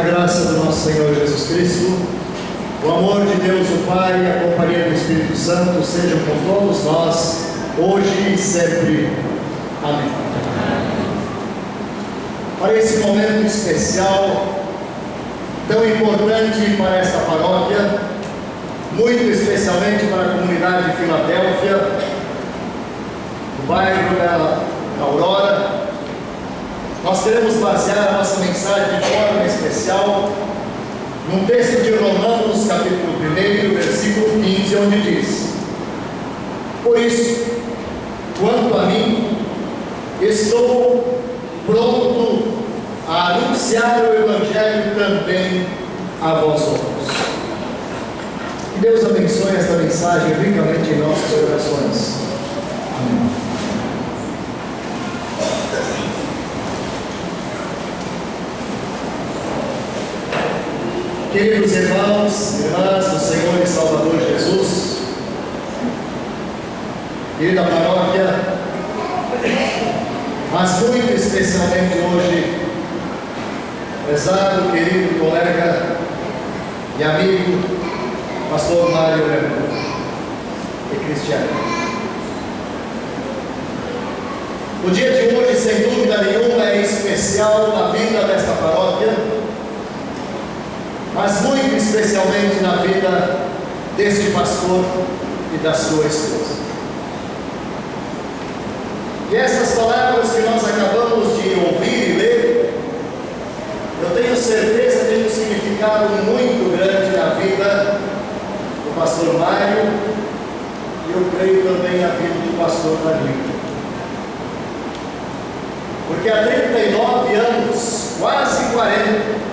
graça do nosso Senhor Jesus Cristo, o amor de Deus o Pai e a companhia do Espírito Santo sejam com todos nós, hoje e sempre. Amém. Para esse momento especial, tão importante para esta paróquia, muito especialmente para a comunidade de Filadélfia, do bairro da Aurora, nós queremos basear a nossa mensagem de forma especial num texto de Romanos, capítulo 1, versículo 15, onde diz: por isso, quanto a mim, estou pronto a anunciar o Evangelho também a vós outros. Que Deus abençoe esta mensagem ricamente em nossos corações. Amém. Queridos irmãos e irmãs do Senhor e Salvador Jesus, querida paróquia, mas muito especialmente hoje, prezado, querido colega e amigo, pastor Mário e Cristiano. O dia de hoje, sem dúvida nenhuma, é especial na vida desta paróquia, mas muito especialmente na vida deste pastor e da sua esposa. E essas palavras que nós acabamos de ouvir e ler, eu tenho certeza que tem um significado muito grande na vida do pastor Mário e eu creio também na vida do pastor Danilo. Porque há 39 anos, quase 40,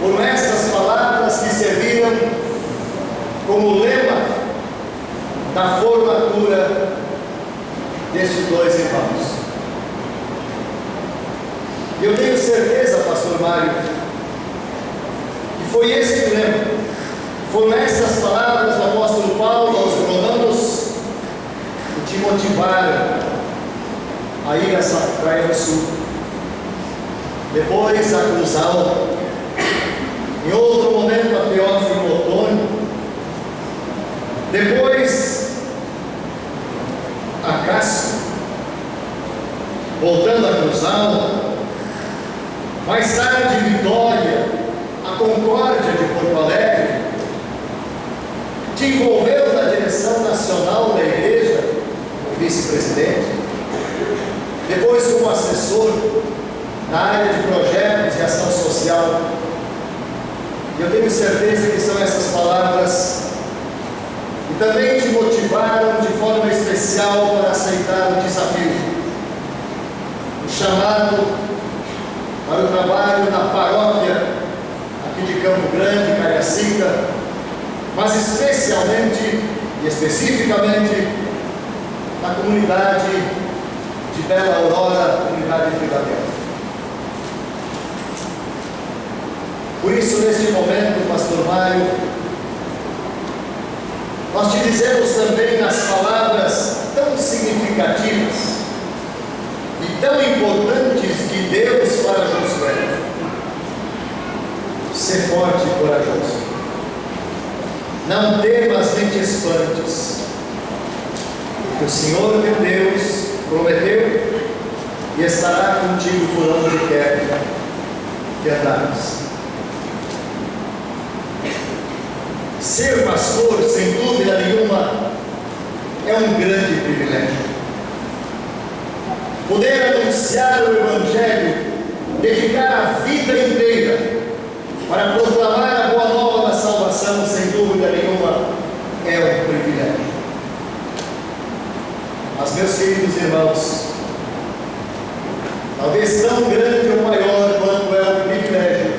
por estas palavras que serviram como lema da formatura destes dois irmãos. E eu tenho certeza, pastor Mário, que foi esse o lema. Foram estas palavras do apóstolo Paulo aos Romanos que te motivaram a ir a Sapucaia do Sul, depois a Cruzal, em outro momento a Teófilo Otônio, depois a Cássio, voltando a Cruzal, mais tarde Vitória, a Concórdia de Porto Alegre, te envolveu na direção nacional da igreja, como vice-presidente, depois como assessor na área de projetos e ação social. E eu tenho certeza que são essas palavras que também te motivaram de forma especial para aceitar o desafio, o chamado para o trabalho na paróquia aqui de Campo Grande, Cariacica, mas especialmente e especificamente na comunidade de Bela Aurora, comunidade de Filadélfia. Por isso, neste momento, pastor Mário, nós te dizemos também nas palavras tão significativas e tão importantes de Deus para Josué: ser forte e corajoso, não temas nem te espantes, porque o Senhor teu Deus prometeu e estará contigo por onde quer que andares. Ser pastor, sem dúvida nenhuma, é um grande privilégio. Poder anunciar o Evangelho, dedicar a vida inteira para proclamar a boa nova da salvação, sem dúvida nenhuma, é um privilégio. Mas, meus queridos irmãos, talvez tão grande ou maior quanto é o privilégio,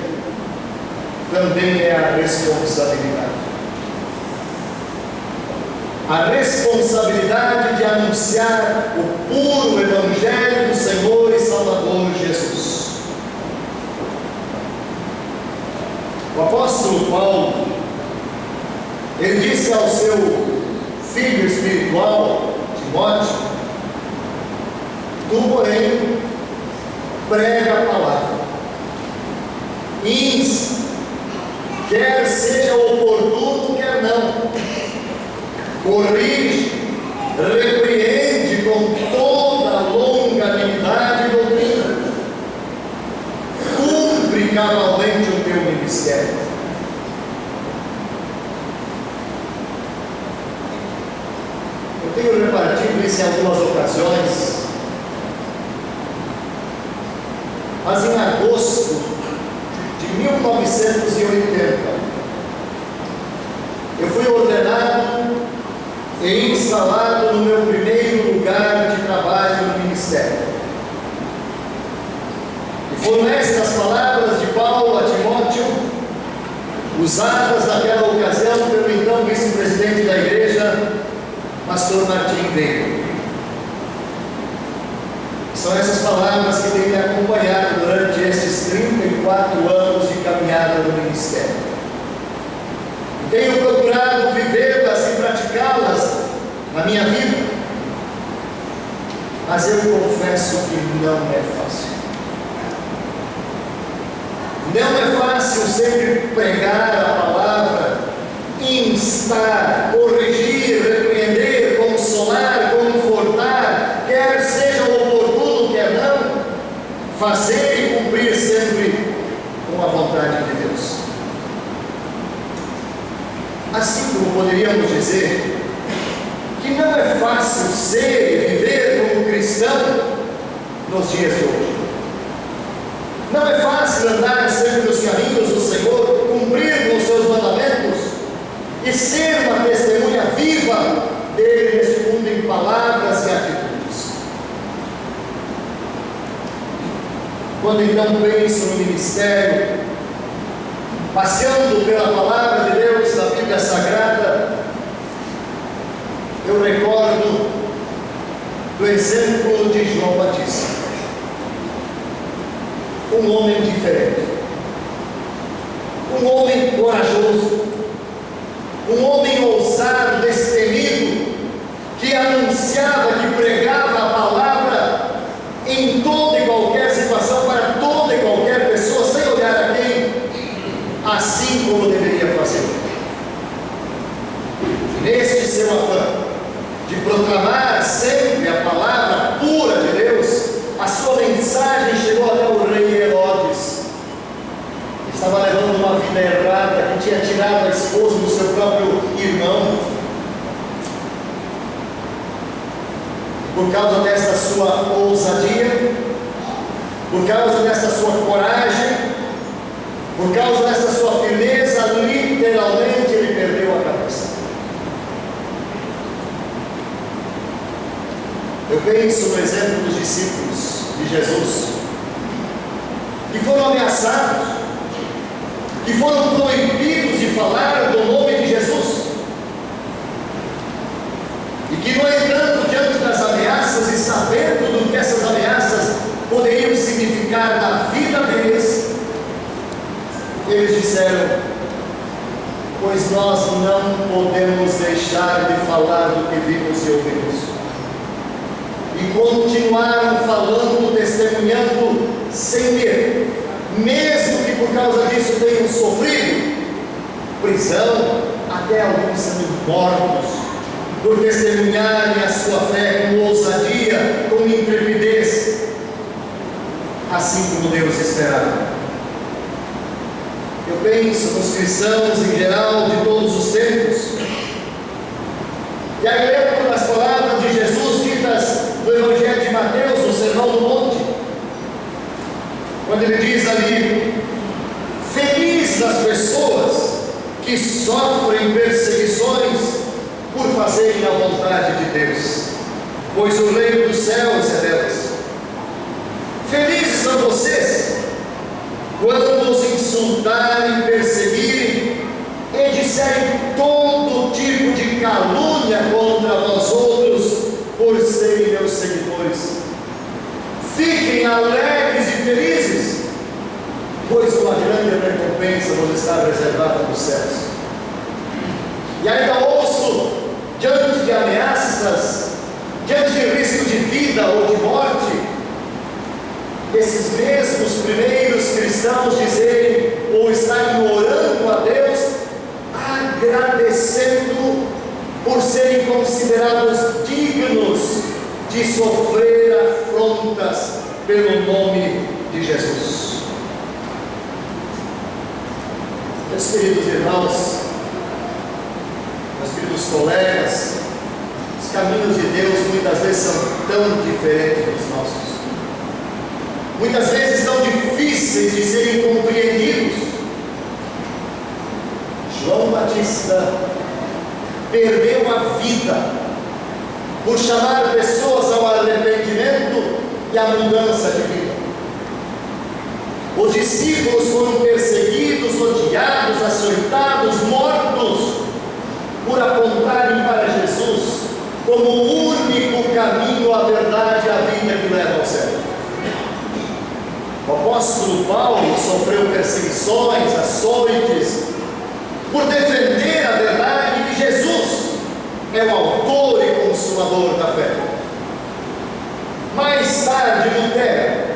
também é a responsabilidade. A responsabilidade de anunciar o puro Evangelho do Senhor e Salvador Jesus. O apóstolo Paulo, ele disse ao seu filho espiritual, Timóteo: tu, porém, prega a palavra, insta, quer seja oportuno, quer não, corrige, repreende com toda a longanimidade e doutrina, cumpre cabalmente o teu ministério. Eu tenho repartido isso em algumas ocasiões, mas em agosto de 1980, eu fui ordenado e instalado no meu primeiro lugar de trabalho no ministério. E foram estas palavras de Paulo a Timóteo, usadas naquela ocasião pelo então vice-presidente da igreja, pastor Martim Veiga. São essas palavras que têm me acompanhado durante estes 34 anos de caminhada no ministério. Tenho procurado vivê-las e praticá-las na minha vida, mas eu confesso que não é fácil. Não é fácil sempre pregar a palavra, instar, corrigir, repreender, consolar, confortar, quer seja oportuno, quer não, fazer e cumprir sempre com a vontade de Deus. Assim como poderíamos dizer que não é fácil ser e viver como cristão nos dias de hoje. Não é fácil andar sempre nos caminhos do Senhor, cumprir com os seus mandamentos e ser uma testemunha viva dele neste mundo em palavras e atitudes. Quando então penso no ministério, passeando pela palavra de Deus na Bíblia Sagrada, eu recordo do exemplo de João Batista, um homem diferente, um homem corajoso, um homem ousado, destemido, que anunciava, que pregava a palavra em toda e qualquer situação, para toda e qualquer pessoa, sem olhar a quem, assim como deveria fazer. Neste seu afã de proclamar sempre a palavra pura de Deus, a sua mensagem chegou até o rei Herodes, que estava levando uma vida errada, que tinha tirado a esposa do seu próprio irmão. Por causa dessa sua ousadia, por causa dessa sua coragem, por causa dessa sua firmeza, literalmente ele perdeu a cabeça. Eu penso no exemplo dos discípulos de Jesus, que foram ameaçados, que foram proibidos de falar do nome de Jesus, e que, no entanto, diante das ameaças e sabendo do que essas ameaças poderiam significar na vida deles, eles disseram: pois nós não podemos deixar de falar do que vimos e ouvimos. E continuaram falando, testemunhando sem medo, mesmo que por causa disso tenham sofrido prisão, até alguns sendo mortos, por testemunharem a sua fé com ousadia, com intrepidez, assim como Deus esperava. Eu penso nos cristãos em geral de todos os tempos, e aí lembro das palavras de Jesus ditas no Evangelho de Mateus, no Sermão do Monte, quando ele diz ali: felizes as pessoas que sofrem perseguições por fazerem a vontade de Deus, pois o reino dos céus é delas. Felizes são vocês quando os insultarem, perseguirem e disserem todo tipo de calúnia contra vós outros, por serem meus seguidores. Fiquem alegres e felizes, pois uma grande recompensa vos está reservada nos céus. E ainda ouço, diante de ameaças, diante de risco de vida ou de morte, esses mesmos primeiros cristãos dizerem ou estarem orando a Deus, agradecendo por serem considerados dignos de sofrer afrontas pelo nome de Jesus. Meus queridos irmãos, meus queridos colegas, os caminhos de Deus muitas vezes são tão diferentes dos nossos, muitas vezes tão difíceis de serem compreendidos. João Batista perdeu a vida por chamar pessoas ao arrependimento e à mudança de vida. Os discípulos foram perseguidos, odiados, açoitados, mortos, por apontarem para Jesus como o único caminho, a verdade e a vida que leva ao céu. O apóstolo Paulo sofreu perseguições, açoites, por defender a verdade de que Jesus é o autor e consumador da fé. Mais tarde, Lutero,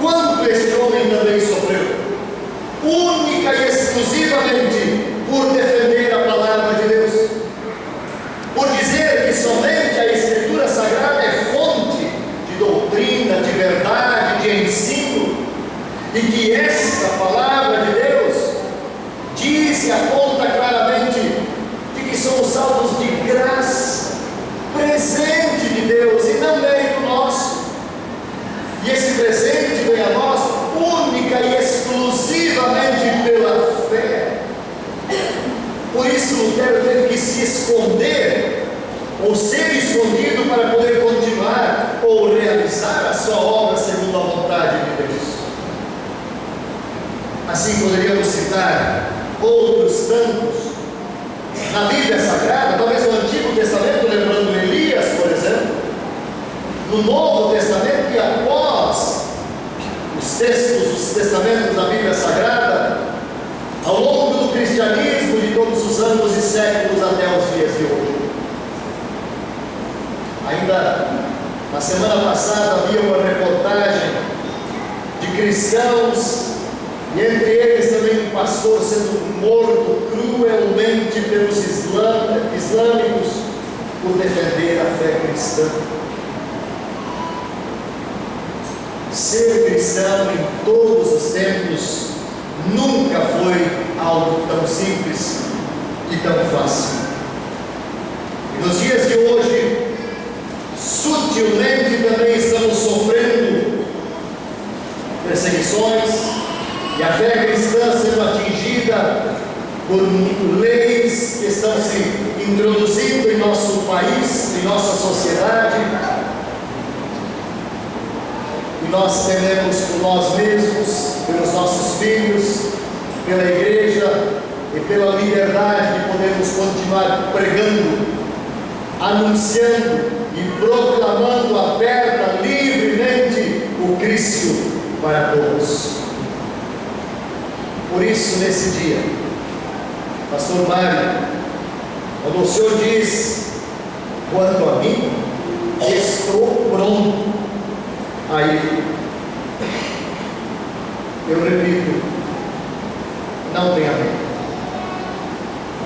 quanto este homem também sofreu, única e exclusivamente por defender a palavra de Deus, por dizer que somente a Escritura Sagrada é fonte de doutrina, de verdade, de ensino, e que esta palavra de Deus diz e aponta claramente de que somos salvos de graça, presente de Deus e não mérito nosso. E esse presente vem a nós única e exclusivamente pela fé. Por isso Lutero teve que se esconder, ou ser escondido, para poder continuar ou realizar a sua obra segundo a vontade de Deus. Assim poderíamos citar outros tantos na Bíblia Sagrada, talvez no Antigo Testamento, lembrando Elias, por exemplo, no Novo Testamento e após os textos, os testamentos da Bíblia Sagrada, ao longo do cristianismo de todos os anos e séculos até os dias de hoje. Ainda na semana passada havia uma reportagem de cristãos, e entre eles também um pastor sendo morto cruelmente pelos islâmicos por defender a fé cristã. Ser cristão em todos os tempos nunca foi algo tão simples e tão fácil. E nos dias de hoje, sutilmente também estamos sofrendo perseguições, e a fé cristã sendo atingida por leis que estão se introduzindo em nosso país, em nossa sociedade. E nós tememos por nós mesmos, pelos nossos filhos, pela igreja e pela liberdade de podermos continuar pregando, anunciando e proclamando aberta, livremente o Cristo para todos. Por isso, nesse dia, Pastor Mário, quando o Senhor diz: quanto a mim, estou pronto a ir, eu repito, não tenha medo,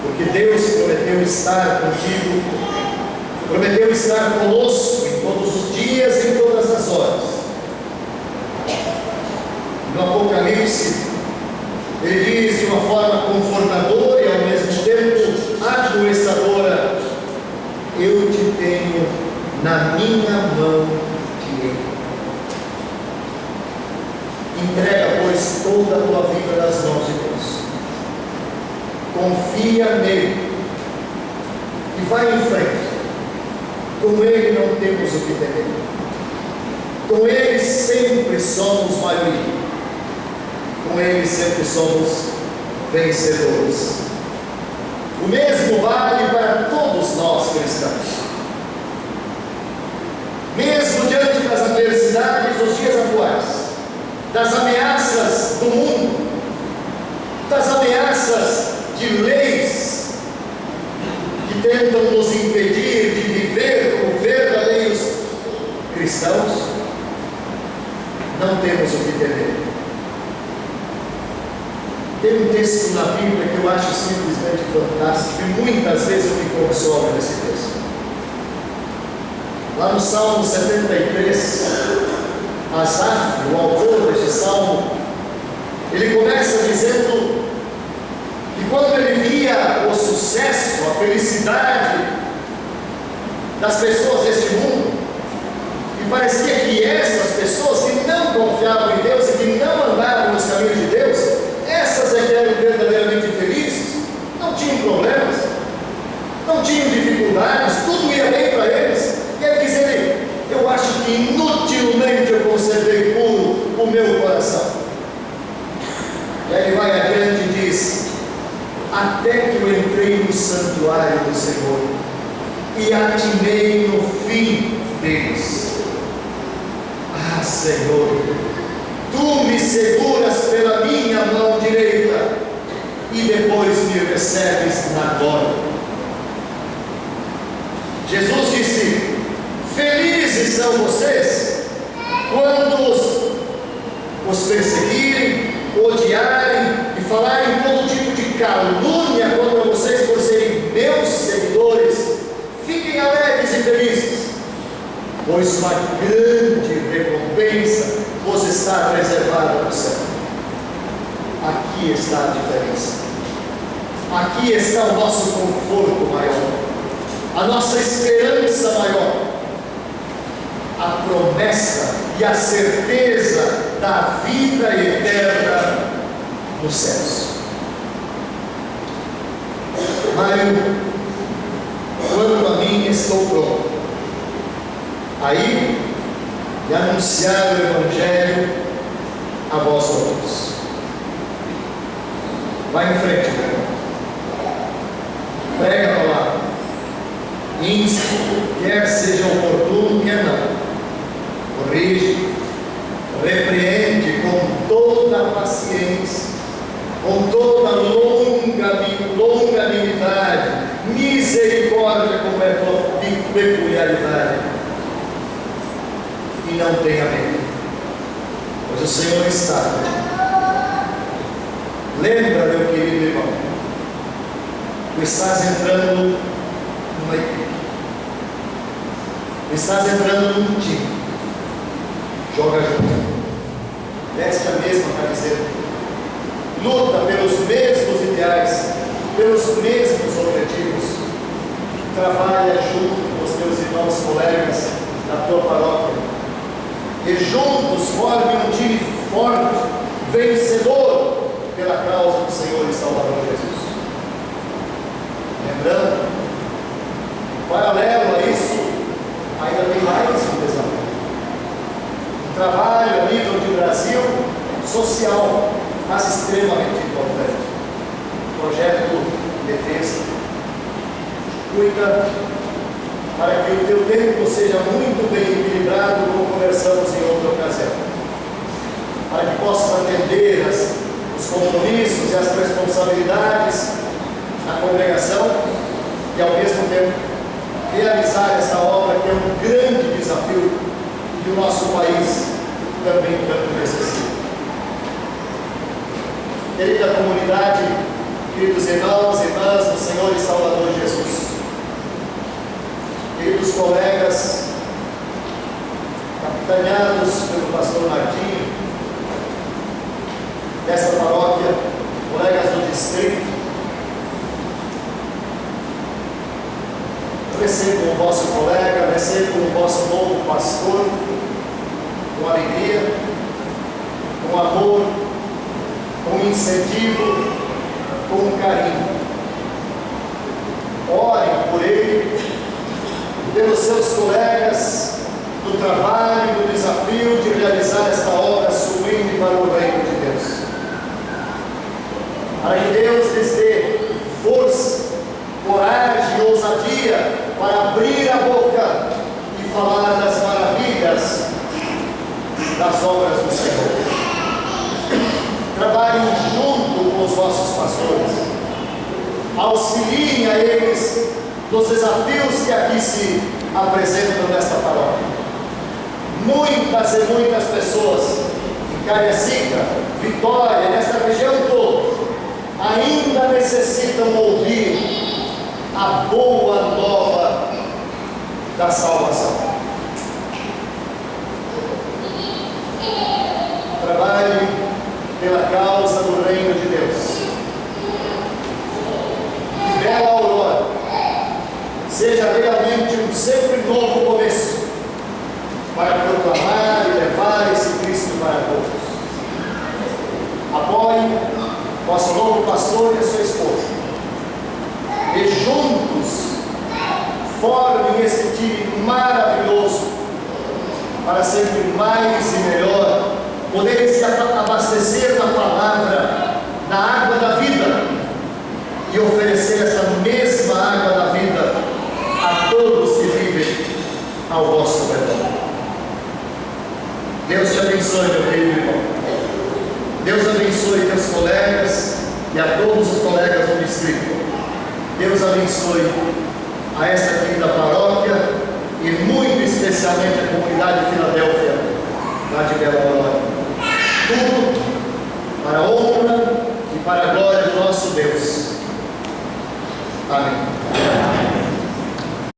porque Deus prometeu estar contigo, prometeu estar conosco em todos os dias e em todas as horas. No Apocalipse, ele diz de uma forma confortadora e ao mesmo tempo adoecedora: eu te tenho na minha mão direita. Entrega, pois, toda a tua vida nas mãos de Deus. Confia nele e vai em frente. Com ele não temos o que temer. Com ele sempre somos maioria. Com ele sempre somos vencedores. O mesmo vale para todos nós cristãos. Mesmo diante das adversidades dos dias atuais, das ameaças do mundo, das ameaças de leis que tentam nos impedir de viver como verdadeiros cristãos, não temos o que temer. Tem um texto na Bíblia que eu acho simplesmente fantástico e muitas vezes eu me consolo nesse texto. Lá no Salmo 73, Asaf, o autor deste salmo, ele começa dizendo que quando ele via o sucesso, a felicidade das pessoas deste mundo, e parecia que essas pessoas que não confiavam em Deus e que não andavam nos caminhos de Deus, essas é que eram verdadeiramente felizes, não tinham problemas, não tinham dificuldades, tudo ia bem para eles. E ele diz: eu acho que inutilmente eu conservei puro o meu coração. E aí ele vai adiante e diz: até que eu entrei no santuário do Senhor e atinei no fim deles. Ah, Senhor, Tu me seguras pela minha mão direita e depois me recebes na glória. Jesus disse: felizes são vocês quando os perseguirem, odiarem e falarem todo tipo de calúnia contra vocês por serem meus seguidores. Fiquem alegres e felizes, pois uma grande recompensa vos está reservada no céu. Aqui está a diferença. Aqui está o nosso conforto maior, a nossa esperança maior, a promessa e a certeza da vida eterna nos céus. Mário, quanto a mim, estou pronto aí e anunciar o Evangelho a vós outros. Vai em frente, meu irmão. Prega a palavra. Inste, quer seja oportuno, quer não. Corrige, repreende com toda a paciência, com toda a longanimidade, misericórdia como é peculiaridade. E não tenha medo, pois o Senhor está. Lembra, meu querido irmão, tu estás entrando numa equipe, estás entrando num time. Joga junto, veste a mesma camiseta, luta pelos mesmos ideais, pelos mesmos objetivos, trabalha junto com os teus irmãos colegas da tua paróquia, e juntos formem um time forte, vencedor pela causa do Senhor e Salvador Jesus. Lembrando, paralelo a isso, ainda tem mais um desafio. Um trabalho a nível de Brasil social, mas extremamente importante. Projeto de defesa. Cuida para que o teu tempo seja muito bem equilibrado, como conversamos em outra ocasião. Para que possas atender os compromissos e as responsabilidades na congregação e ao mesmo tempo realizar essa obra que é um grande desafio que o nosso país também tanto necessita. Querida comunidade, queridos irmãos e irmãs do Senhor e Salvador Jesus, queridos colegas, capitaneados pelo pastor Martinho, desta paróquia, colegas do distrito, recebam o vosso colega, recebam o vosso novo pastor, com alegria, com amor, com incentivo, com carinho. Orem por ele, pelos seus colegas, no trabalho, no desafio de realizar esta obra sublime para o reino de Deus. Para que Deus lhes dê força, coragem e ousadia para abrir a boca e falar das maravilhas das obras do Senhor. Trabalhem junto com os vossos pastores, auxiliem a eles nos desafios que aqui se apresentam nesta paróquia. Muitas e muitas pessoas em Cariacica, Vitória, nesta região toda, ainda necessitam ouvir a boa nova da salvação. Trabalhe pela causa do reino de Deus. Que bela aurora seja realmente um sempre novo começo para proclamar e levar esse Cristo para todos. Apoie nosso novo pastor e a sua esposa, e juntos formem esse time maravilhoso para sempre mais e melhor poderem se abastecer da palavra, da água da vida, e oferecer essa mesma água da vida a todos que vivem ao vosso redor. Deus te abençoe, meu querido irmão. Deus abençoe teus colegas e a todos os colegas do distrito. Deus abençoe a esta querida paróquia e muito especialmente a comunidade de Filadélfia, lá de Bela Aurora. Tudo para a honra e para a glória do nosso Deus. Amém.